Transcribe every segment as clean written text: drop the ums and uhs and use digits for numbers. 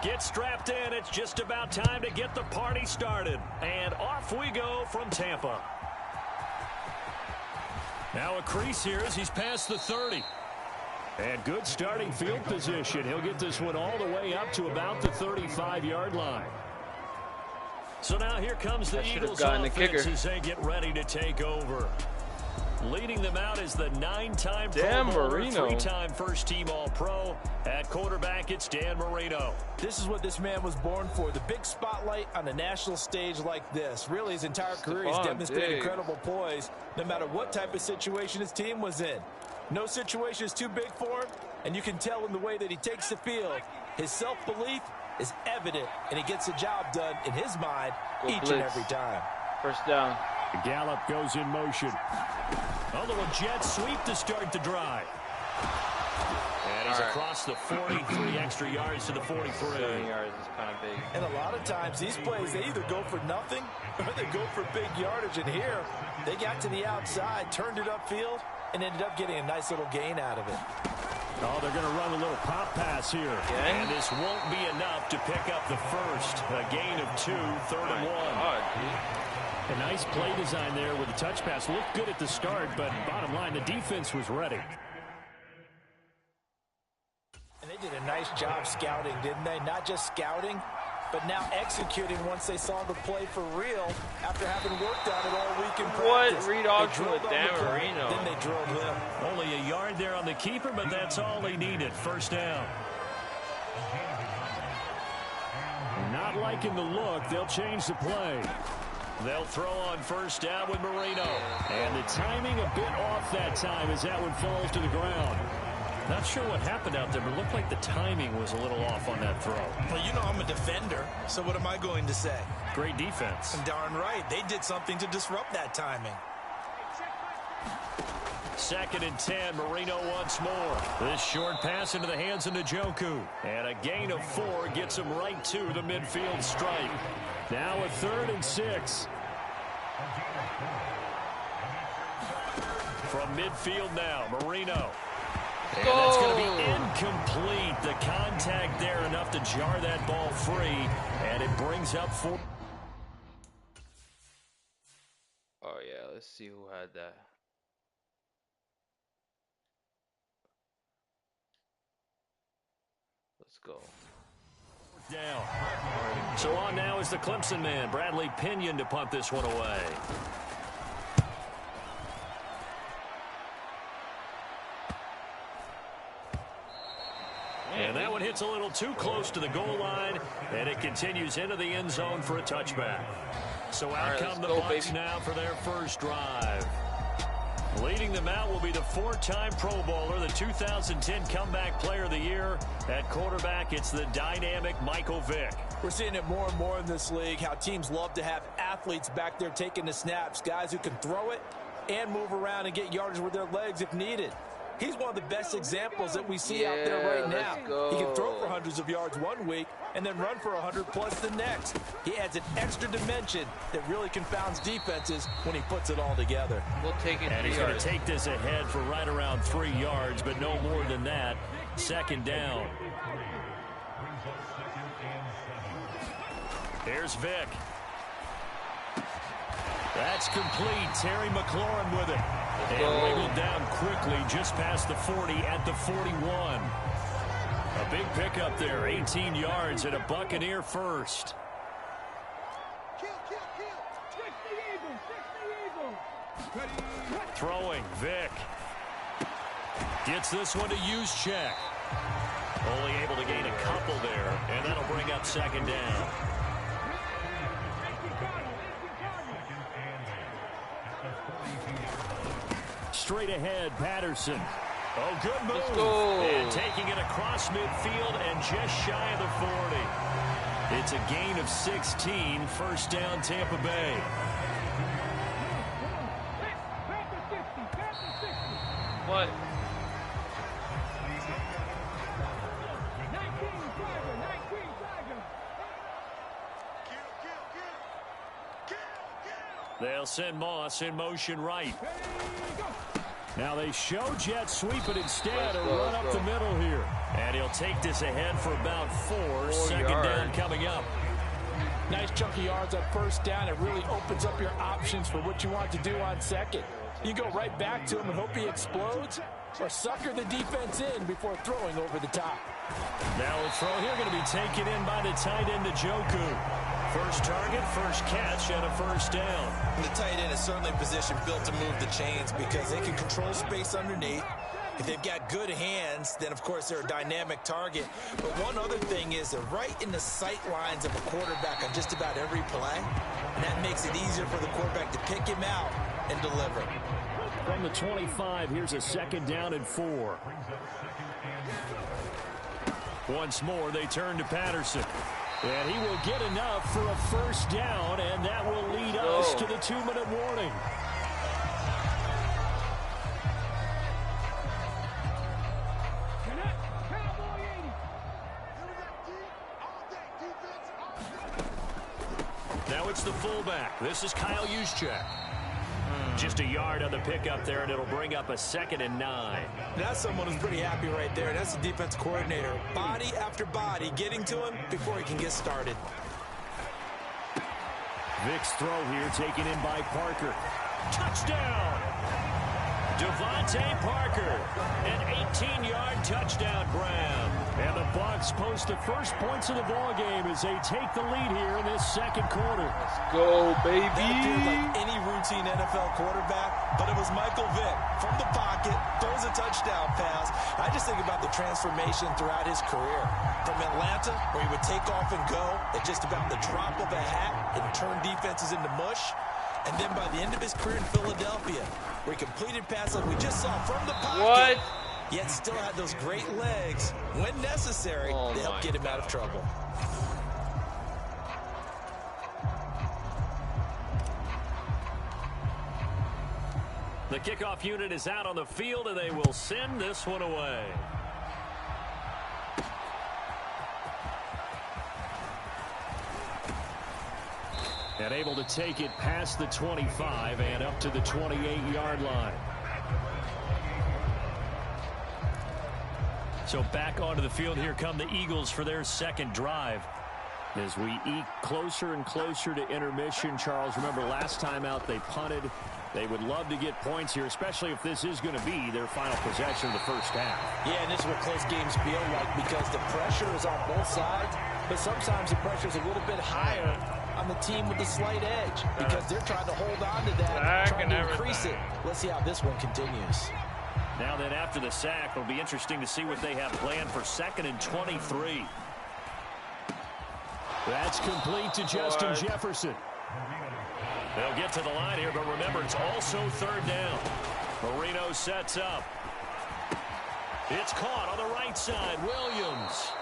Get strapped in. It's just about time to get the party started. And off we go from Tampa. Now a crease here as he's past the 30. And good starting field position. He'll get this one all the way up to about the 35-yard line. So now here comes the Eagles offense as they get ready to take over. Leading them out is the 9-time Pro Bowler, 3-time first-team All-Pro. At quarterback, it's Dan Marino. This is what this man was born for, the big spotlight on a national stage like this. Really, his entire career, he's demonstrated incredible poise, no matter what type of situation his team was in. No situation is too big for him, and you can tell in the way that he takes the field. His self-belief is evident, and he gets the job done in his mind each and every time. First down. Gallup goes in motion. A little jet sweep to start the drive. And he's across the 40, 3 extra yards to the 43. 7 yards is kind of big. And a lot of times these plays, they either go for nothing or they go for big yardage. And here, they got to the outside, turned it upfield, and ended up getting a nice little gain out of it. Oh, they're going to run a little pop pass here. Okay. And this won't be enough to pick up the first. A gain of 2, 3rd and 1. A nice play design there with the touch pass. Looked good at the start, but bottom line, the defense was ready. And they did a nice job scouting, didn't they? Not just scouting, but now executing once they saw the play for real after having worked on it all week in practice. What read option with Dan Marino? Then they drilled him. Only a yard there on the keeper, but that's all he needed. First down. Not liking the look. They'll change the play. They'll throw on first down with Marino. And the timing a bit off that time as that one falls to the ground. Not sure what happened out there, but it looked like the timing was a little off on that throw. Well, you know I'm a defender, so what am I going to say? Great defense. And darn right, they did something to disrupt that timing. 2nd and 10, Marino once more. This short pass into the hands of Njoku. And a gain of 4 gets him right to the midfield stripe. Now a 3rd and 6. From midfield now, Marino. And that's going to be incomplete. The contact there enough to jar that ball free. And it brings up 4. Oh, yeah. Let's see who had that. Let's go. Down. So on now is the Clemson man, Bradley Pinion, to punt this one away. And that one hits a little too close to the goal line, and it continues into the end zone for a touchback. So out come the Bucs now for their first drive. Leading them out will be the 4-time Pro Bowler, the 2010 Comeback Player of the Year. At quarterback, it's the dynamic Michael Vick. We're seeing it more and more in this league, how teams love to have athletes back there taking the snaps, guys who can throw it and move around and get yardage with their legs if needed. He's one of the best examples that we see out there right now. He can throw for hundreds of yards one week and then run for 100+ the next. He adds an extra dimension that really confounds defenses when he puts it all together. We'll take it. And he's going to take this ahead for right around 3 yards, but no more than that. 2nd down. Here's Vick. That's complete. Terry McLaurin with it. And wiggled down quickly just past the 40 at the 41. A big pickup there, 18 yards and a Buccaneer first. Throwing, Vick. Gets this one to Juszczyk. Only able to gain a couple there, and that'll bring up 2nd down. Straight ahead, Patterson. Oh, good move. Let's go. And taking it across midfield and just shy of the 40. It's a gain of 16. First down, Tampa Bay. What? They'll send Moss in motion right. Now they show jet sweep, but instead a run up the middle here. And he'll take this ahead for about 4. Second down coming up. Nice chunky yards on first down. It really opens up your options for what you want to do on second. You go right back to him and hope he explodes, or sucker the defense in before throwing over the top. Now a throw here going to be taken in by the tight end, Njoku. First target, first catch, and a first down. And the tight end is certainly a position built to move the chains because they can control space underneath. If they've got good hands, then of course they're a dynamic target. But one other thing is they're right in the sight lines of a quarterback on just about every play. And that makes it easier for the quarterback to pick him out and deliver. From the 25, here's a second down and 4. Once more, they turn to Patterson. And he will get enough for a first down, and that will lead us to the 2-minute warning. Now it's the fullback. This is Kyle Juszczyk. Just a yard on the pickup there, and it'll bring up a 2nd and 9. That's someone who's pretty happy right there. That's the defense coordinator. Body after body getting to him before he can get started. Vick's throw here taken in by Parker. Touchdown! Devontae Parker, an 18-yard touchdown grab. And the Bucs post the first points of the ballgame as they take the lead here in this second quarter. Let's go, baby. That feels like any routine NFL quarterback, but it was Michael Vick from the pocket, throws a touchdown pass. I just think about the transformation throughout his career. From Atlanta, where he would take off and go at just about the drop of a hat and turn defenses into mush. And then by the end of his career in Philadelphia, where he completed passes like we just saw from the pocket. What? Yet still had those great legs when necessary to help get him out of trouble. The kickoff unit is out on the field, and they will send this one away. And able to take it past the 25 and up to the 28-yard line. So back onto the field, here come the Eagles for their second drive. As we eke closer and closer to intermission, Charles, remember last time out they punted. They would love to get points here, especially if this is going to be their final possession of the first half. Yeah, and this is what close games feel like because the pressure is on both sides, but sometimes the pressure is a little bit higher on the team with the slight edge because they're trying to hold on to that, trying to increase it. Let's see how this one continues. Now then, after the sack, it'll be interesting to see what they have planned for 2nd and 23. That's complete to Justin Jefferson. They'll get to the line here, but remember, it's also 3rd down. Marino sets up. It's caught on the right side. Williams.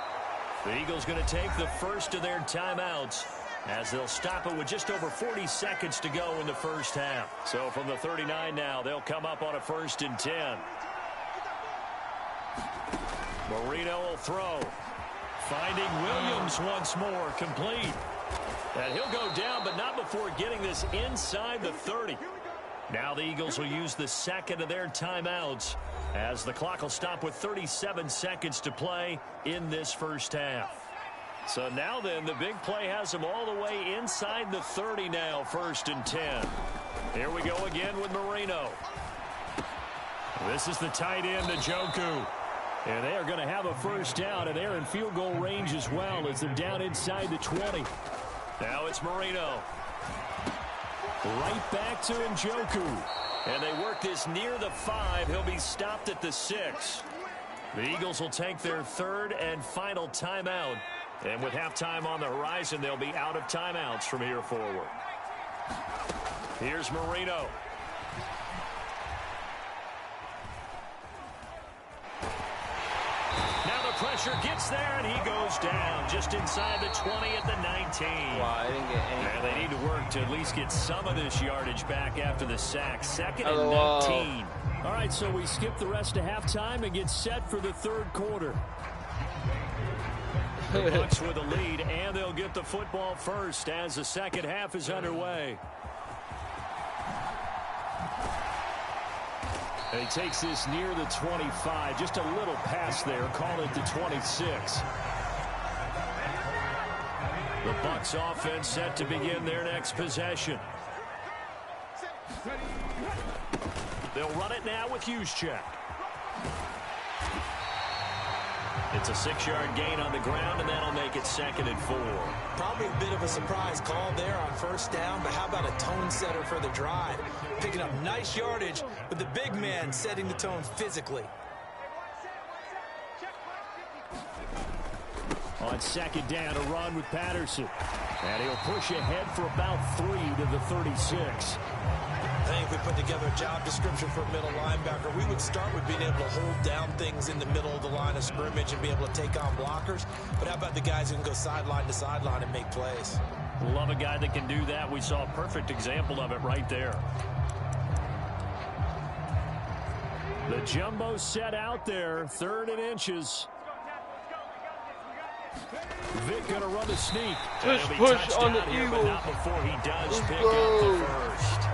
The Eagles going to take the first of their timeouts as they'll stop it with just over 40 seconds to go in the first half. So from the 39 now, they'll come up on a 1st and 10. Marino will throw. Finding Williams once more, complete. And he'll go down, but not before getting this inside the 30. Now the Eagles will use the 2nd of their timeouts as the clock will stop with 37 seconds to play in this first half. So now then, the big play has them all the way inside the 30 now, 1st and 10. Here we go again with Marino. This is the tight end, Njoku. And they are going to have a first down, and they're in field goal range as well as they're down inside the 20. Now it's Marino. Right back to Njoku. And they work this near the 5. He'll be stopped at the 6. The Eagles will take their 3rd and final timeout. And with halftime on the horizon, they'll be out of timeouts from here forward. Here's Marino. Now the pressure gets there, and he goes down just inside the 20 at the 19. Wow, I didn't get any. And they need to work to at least get some of this yardage back after the sack. 2nd and 19. All right, so we skip the rest of halftime and get set for the 3rd quarter. The Bucs with a lead, and they'll get the football first as the second half is underway. And he takes this near the 25. Just a little pass there. Call it the 26. The Bucs offense set to begin their next possession. They'll run it now with Juszczyk. It's a 6-yard gain on the ground, and that'll make it 2nd and 4. Probably a bit of a surprise call there on first down, but how about a tone setter for the drive? Picking up nice yardage, but the big man setting the tone physically. On 2nd down, a run with Patterson. And he'll push ahead for about 3 to the 36. I think if we put together a job description for a middle linebacker, we would start with being able to hold down things in the middle of the line of scrimmage and be able to take on blockers. But how about the guys who can go sideline to sideline and make plays? Love a guy that can do that. We saw a perfect example of it right there. The jumbo set out there, 3rd and inches. Vic going to run a sneak. Push on the here, Eagles. but not before he does pick up the first.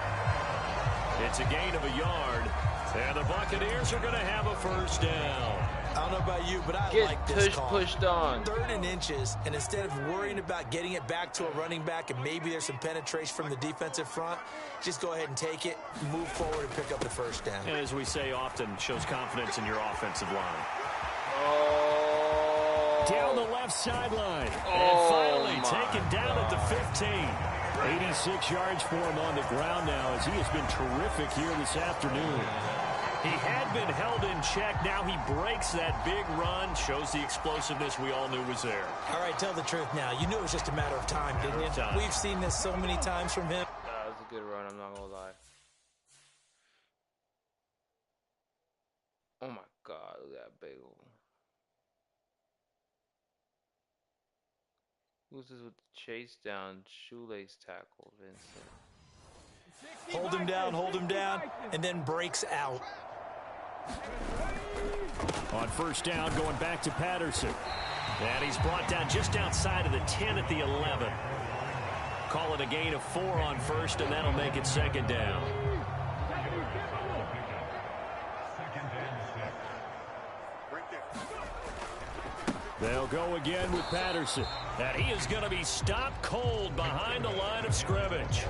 It's a gain of a yard, and the Buccaneers are going to have a first down. I don't know about you, but I like this call. Pushed on. 3rd and inches, and instead of worrying about getting it back to a running back and maybe there's some penetration from the defensive front, just go ahead and take it, move forward, and pick up the first down. And as we say often, shows confidence in your offensive line. Down the left sideline. And finally taken down at the 15. 86 yards for him on the ground now as he has been terrific here this afternoon. He had been held in check. Now he breaks that big run. Shows the explosiveness we all knew was there. All right, tell the truth now. You knew it was just a matter of time, didn't you? We've seen this so many times from him. That was a good run, I'm not going to lie. Oh, my God. Look at that big one. Who's this with the chase down, shoelace tackle, Vincent? Hold him down, and then breaks out. On first down, going back to Patterson. And he's brought down just outside of the 10 at the 11. Call it a gain of 4 on first, and that'll make it 2nd down. They'll go again with Patterson. And he is going to be stopped cold behind the line of scrimmage.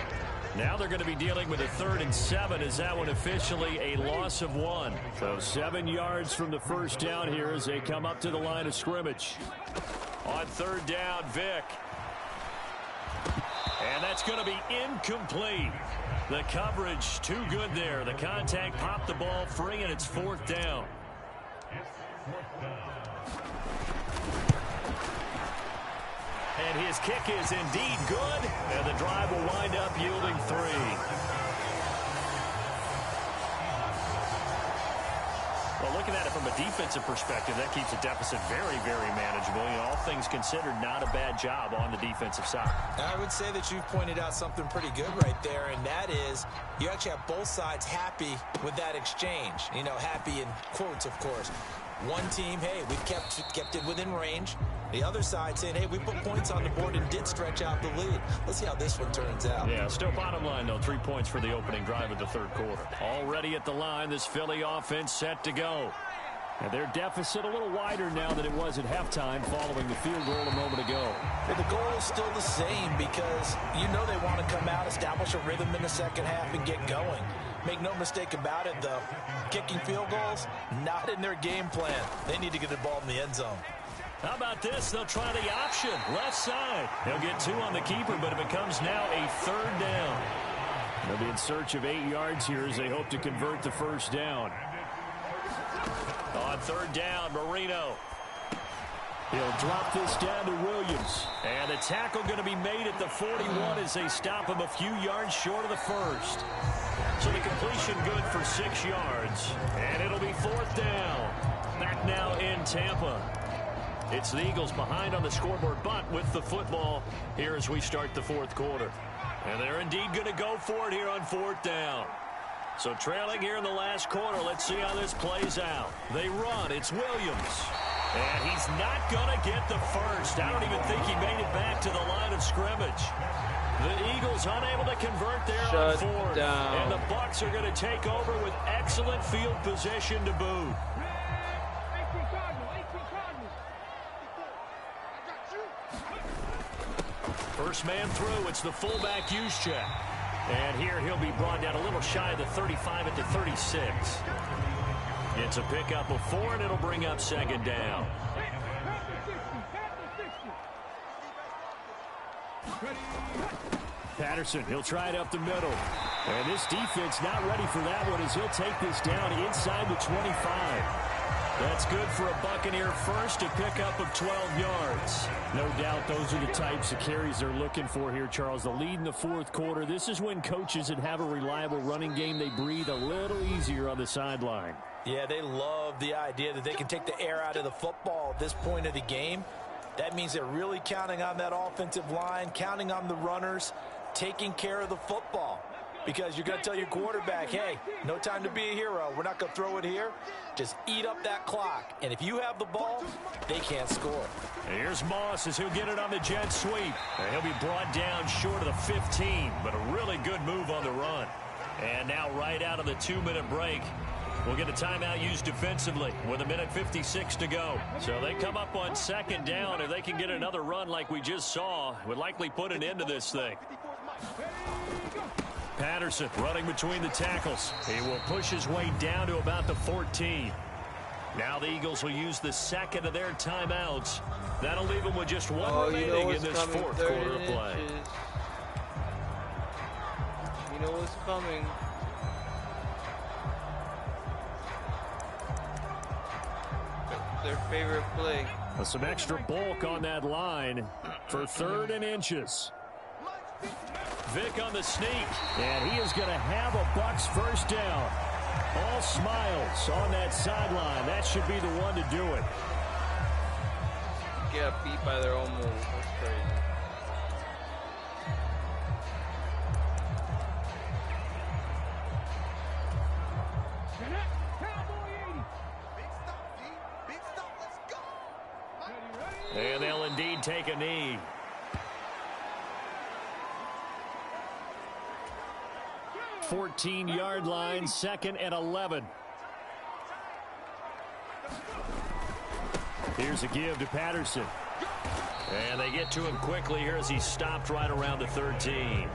Now they're going to be dealing with a 3rd and 7. Is that one officially a loss of 1? So 7 yards from the first down here as they come up to the line of scrimmage. On 3rd down, Vic. And that's going to be incomplete. The coverage too good there. The contact popped the ball free, and it's 4th down. And his kick is indeed good, and the drive will wind up yielding 3. Well, looking at it from a defensive perspective, that keeps the deficit very, very manageable. You know, all things considered, not a bad job on the defensive side. I would say that you've pointed out something pretty good right there, and that is you actually have both sides happy with that exchange. You know, happy in quotes, of course. One team, hey, we've kept it within range. The other side saying, hey, we put points on the board and did stretch out the lead. Let's see how this one turns out. Yeah, still bottom line, though. 3 points for the opening drive of the 3rd quarter. Already at the line, this Philly offense set to go. And their deficit a little wider now than it was at halftime following the field goal a moment ago. Well, the goal is still the same because you know they want to come out, establish a rhythm in the second half, and get going. Make no mistake about it, though. Kicking field goals, not in their game plan. They need to get the ball in the end zone. How about this? They'll try the option. Left side. They'll get 2 on the keeper, but it becomes now a 3rd down. They'll be in search of 8 yards here as they hope to convert the first down. On 3rd down, Marino. He'll drop this down to Williams. And the tackle going to be made at the 41 as they stop him a few yards short of the first. So the completion good for 6 yards. And it'll be 4th down. Back now in Tampa. It's the Eagles behind on the scoreboard, but with the football here as we start the 4th quarter. And they're indeed going to go for it here on 4th down. So trailing here in the last quarter, let's see how this plays out. They run. It's Williams. And he's not going to get the first. I don't even think he made it back to the line of scrimmage. The Eagles unable to convert there on fourth. And the Bucs are going to take over with excellent field position to boot. First man through, it's the fullback Juszczyk. And here he'll be brought down a little shy of the 35 at the 36. It's a pickup of 4, and it'll bring up second down. Patterson, he'll try it up the middle. And this defense not ready for that one as he'll take this down inside the 25. That's good for a Buccaneer first, a pickup of 12 yards. No doubt those are the types of carries they're looking for here, Charles. The lead in the fourth quarter. This is when coaches that have a reliable running game, they breathe a little easier on the sideline. Yeah, they love the idea that they can take the air out of the football at this point of the game. That means they're really counting on that offensive line, counting on the runners, taking care of the football. Because you're going to tell your quarterback, hey, no time to be a hero. We're not going to throw it here. Just eat up that clock. And if you have the ball, they can't score. And here's Moss as he'll get it on the jet sweep. And he'll be brought down short of the 15, but a really good move on the run. And now right out of the 2-minute break, we'll get a timeout used defensively with 1:56 to go. So they come up on second down. If they can get another run like we just saw, would likely put an end to this thing. Patterson running between the tackles. He will push his way down to about the 14. Now the Eagles will use the second of their timeouts. That'll leave them with just one remaining in this fourth quarter of play. You know what's coming. Their favorite play. Some extra bulk on that line for 3rd and inches. Vick on the sneak, and he is going to have a Bucs first down. All smiles on that sideline. That should be the one to do it. Get beat by their own move. That's crazy. And they'll indeed take a knee. Fourteen-yard line, 2nd and 11. Here's a give to Patterson. And they get to him quickly here as he's stopped right around the 13.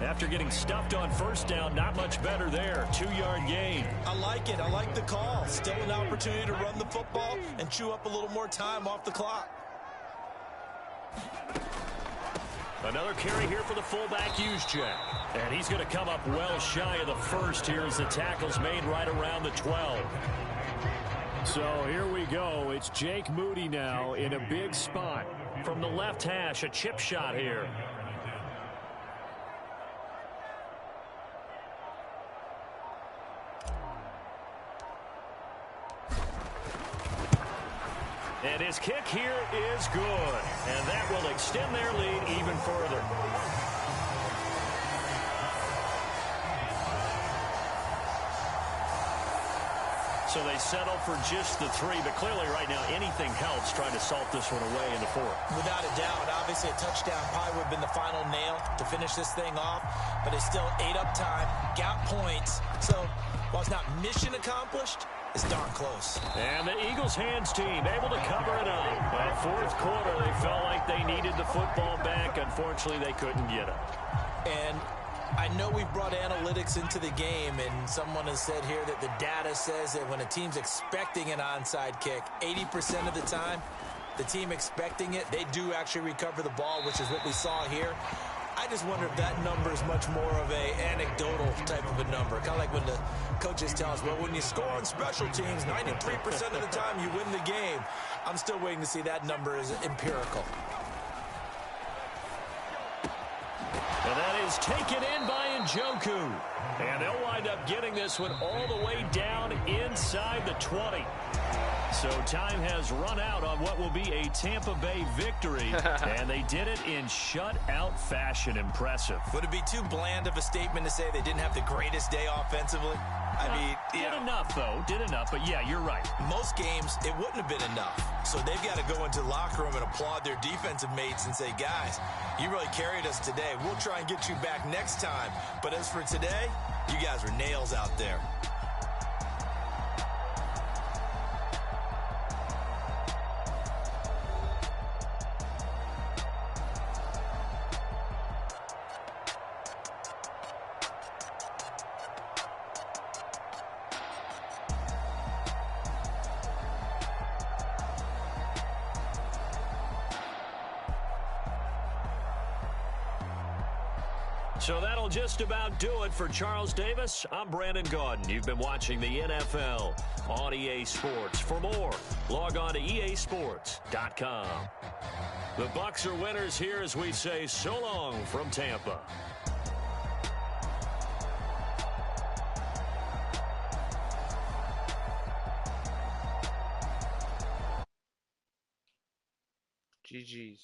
After getting stuffed on first down, not much better there. 2-yard gain. I like it. I like the call. Still an opportunity to run the football and chew up a little more time off the clock. Another carry here for the fullback, Juszczyk. And he's going to come up well shy of the first here as the tackle's made right around the 12. So here we go. It's Jake Moody now in a big spot. From the left hash, a chip shot here. And his kick here is good. And that will extend their lead even further. So they settle for just the 3. But clearly right now anything helps trying to salt this one away in the 4th. Without a doubt, obviously a touchdown probably would have been the final nail to finish this thing off. But it's still ate up time, got points. So while it's not mission accomplished, it's darn close. And the Eagles hands team able to cover it up. That 4th quarter, they felt like they needed the football back. Unfortunately, they couldn't get it. And I know we've brought analytics into the game, and someone has said here that the data says that when a team's expecting an onside kick, 80% of the time, the team expecting it, they do actually recover the ball, which is what we saw here. I just wonder if that number is much more of a anecdotal type of a number. Kind of like when the coaches tell us, well, when you score on special teams, 93% of the time you win the game. I'm still waiting to see that number is empirical. And that is taken in by Njoku. And they'll wind up getting this one all the way down inside the 20. So time has run out on what will be a Tampa Bay victory, and they did it in shutout fashion. Impressive. Would it be too bland of a statement to say they didn't have the greatest day offensively? I mean, did enough, though. Did enough, but yeah, you're right. Most games, it wouldn't have been enough. So they've got to go into the locker room and applaud their defensive mates and say, guys, you really carried us today. We'll try and get you back next time. But as for today, you guys were nails out there. So that'll just about do it for Charles Davis. I'm Brandon Gaudin. You've been watching the NFL on EA Sports. For more, log on to easports.com. The Bucs are winners here as we say so long from Tampa. GG's.